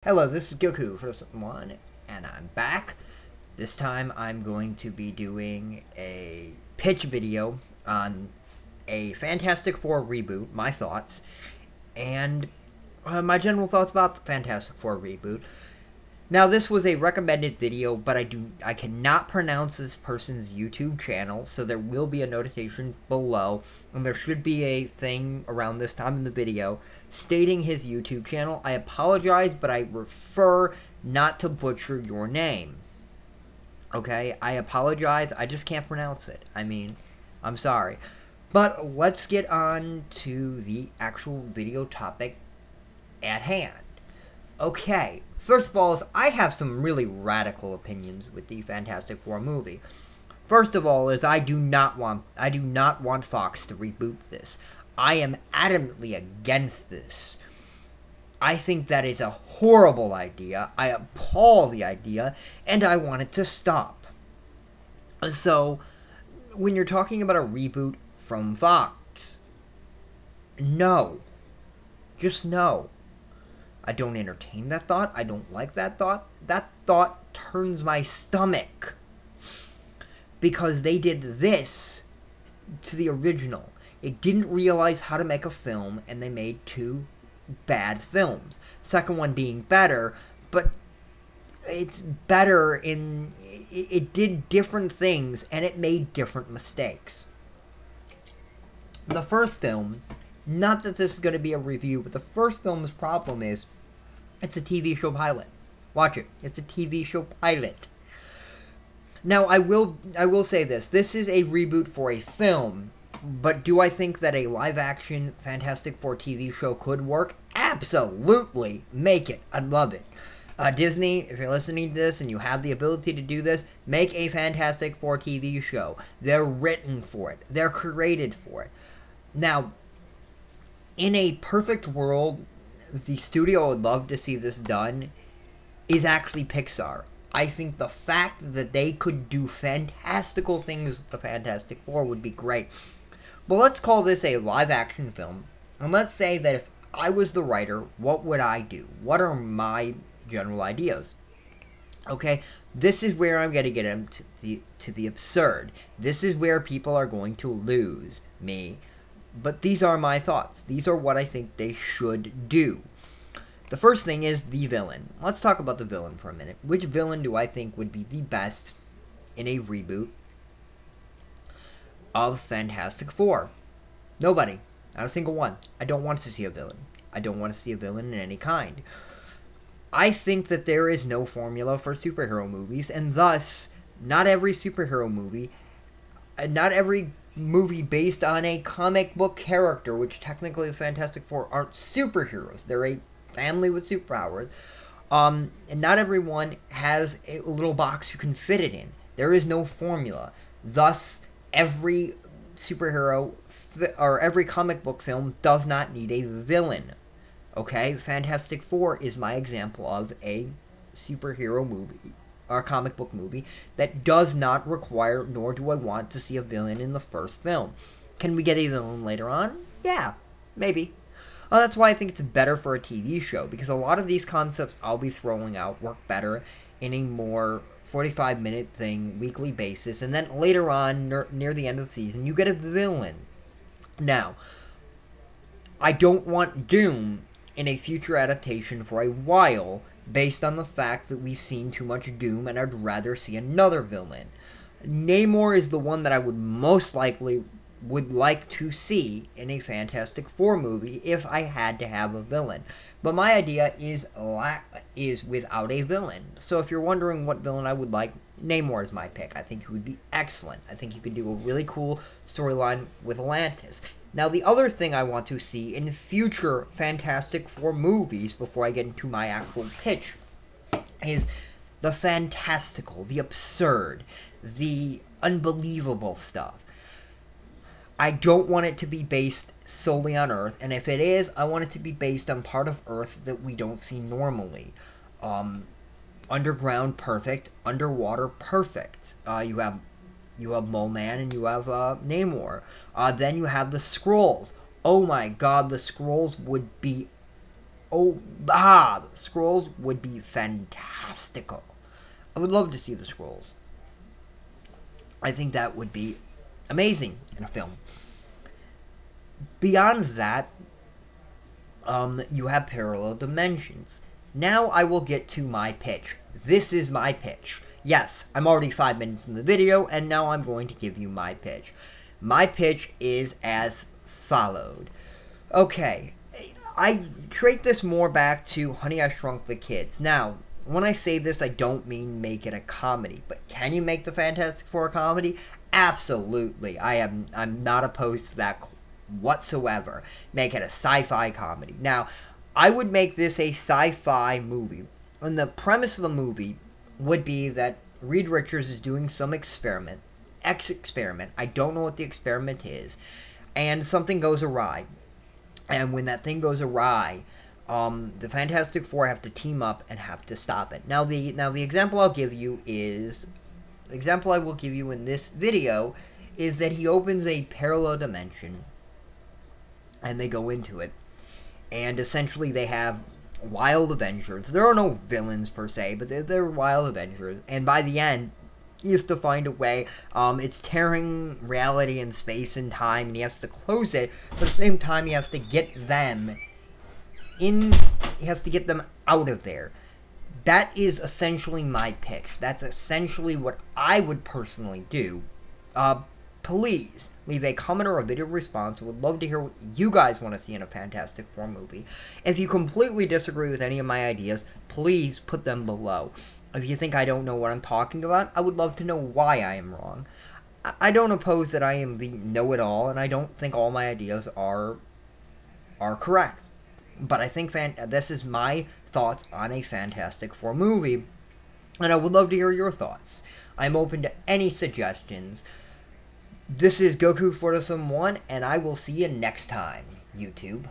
Hello, this is Goku for this one, and I'm back. This time I'm going to be doing a pitch video on a Fantastic Four reboot, my thoughts, and my general thoughts about the Fantastic Four reboot. Now, this was a recommended video, but I cannot pronounce this person's YouTube channel, so there will be a notification below, and there should be a thing around this time in the video stating his YouTube channel. I apologize, but I prefer not to butcher your name. Okay, I apologize, I just can't pronounce it. I'm sorry. But let's get on to the actual video topic at hand. Okay, first of all, I have some really radical opinions with the Fantastic Four movie. First of all, I do not want Fox to reboot this. I am adamantly against this. I think that is a horrible idea. I abhor the idea, and I want it to stop. So, when you're talking about a reboot from Fox, no. Just no. I don't entertain that thought. I don't like that thought. That thought turns my stomach. Because they did this to the original. It didn't realize how to make a film, and they made two bad films. Second one being better, but it's better in... It did different things, and it made different mistakes. The first film... Not that this is going to be a review, but the first film's problem is it's a TV show pilot. Watch it. It's a TV show pilot. Now, I will say this. This is a reboot for a film, but do I think that a live-action Fantastic Four TV show could work? Absolutely. Make it. I'd love it. Disney, if you're listening to this and you have the ability to do this, make a Fantastic Four TV show. They're written for it. They're created for it. Now, in a perfect world, the studio I would love to see this done is actually Pixar. I think the fact that they could do fantastical things with the Fantastic Four would be great. But let's call this a live-action film, and let's say that if I was the writer, what would I do? What are my general ideas? Okay, this is where I'm going to get into the absurd. This is where people are going to lose me. But these are my thoughts. These are what I think they should do. The first thing is the villain. Let's talk about the villain for a minute. Which villain do I think would be the best in a reboot of Fantastic Four? Nobody. Not a single one. I don't want to see a villain. I don't want to see a villain in any kind. I think that there is no formula for superhero movies, and thus, not every superhero movie, not every movie based on a comic book character, which technically the Fantastic Four aren't superheroes. They're a family with superpowers. And not everyone has a little box you can fit it in. There is no formula. Thus, every superhero or every comic book film does not need a villain. Okay? Fantastic Four is my example of a superhero movie. Or comic book movie that does not require, nor do I want to see a villain in the first film. Can we get a villain later on? Yeah, maybe. That's why I think it's better for a TV show, because a lot of these concepts I'll be throwing out work better in a more 45-minute thing, weekly basis, and then later on, near the end of the season, you get a villain. Now, I don't want Doom in a future adaptation for a while, based on the fact that we've seen too much Doom, and I'd rather see another villain. Namor is the one that I would most likely would like to see in a Fantastic Four movie if I had to have a villain. But my idea is without a villain. So if you're wondering what villain I would like, Namor is my pick. I think he would be excellent. I think you could do a really cool storyline with Atlantis. Now, the other thing I want to see in future Fantastic Four movies, before I get into my actual pitch, is the fantastical, the absurd, the unbelievable stuff. I don't want it to be based solely on Earth, and if it is, I want it to be based on part of Earth that we don't see normally. Underground, perfect. Underwater, perfect. You have Mole Man and you have Namor. Then you have the Skrulls. Oh my god, the Skrulls would be the Scrolls would be fantastical. I would love to see the Scrolls. I think that would be amazing in a film. Beyond that, you have parallel dimensions. Now I will get to my pitch. This is my pitch. Yes, I'm already 5 minutes in the video, and now I'm going to give you my pitch. My pitch is as followed. Okay, I traced this more back to Honey, I Shrunk the Kids. Now, when I say this, I don't mean make it a comedy, but can you make the Fantastic Four a comedy? Absolutely. I'm not opposed to that whatsoever. Make it a sci-fi comedy. Now, I would make this a sci-fi movie, and the premise of the movie would be that Reed Richards is doing some experiment. I don't know what the experiment is, and something goes awry. And when that thing goes awry, the Fantastic Four have to team up and have to stop it. Now the example I'll give you is, the example I will give you in this video is that he opens a parallel dimension, and they go into it, and essentially they have wild Avengers. There are no villains per se, but they're wild Avengers, and by the end, he has to find a way. It's tearing reality and space and time, and he has to close it, but at the same time he has to get them in, he has to get them out of there. That is essentially my pitch. That's essentially what I would personally do. Please leave a comment or a video response. I would love to hear what you guys want to see in a Fantastic Four movie. If you completely disagree with any of my ideas, please put them below. If you think I don't know what I'm talking about, I would love to know why I am wrong. I don't oppose that I am the know-it-all, and I don't think all my ideas are correct. But I think this is my thoughts on a Fantastic Four movie, and I would love to hear your thoughts. I'm open to any suggestions. This is Goku 4-1, and I will see you next time, YouTube.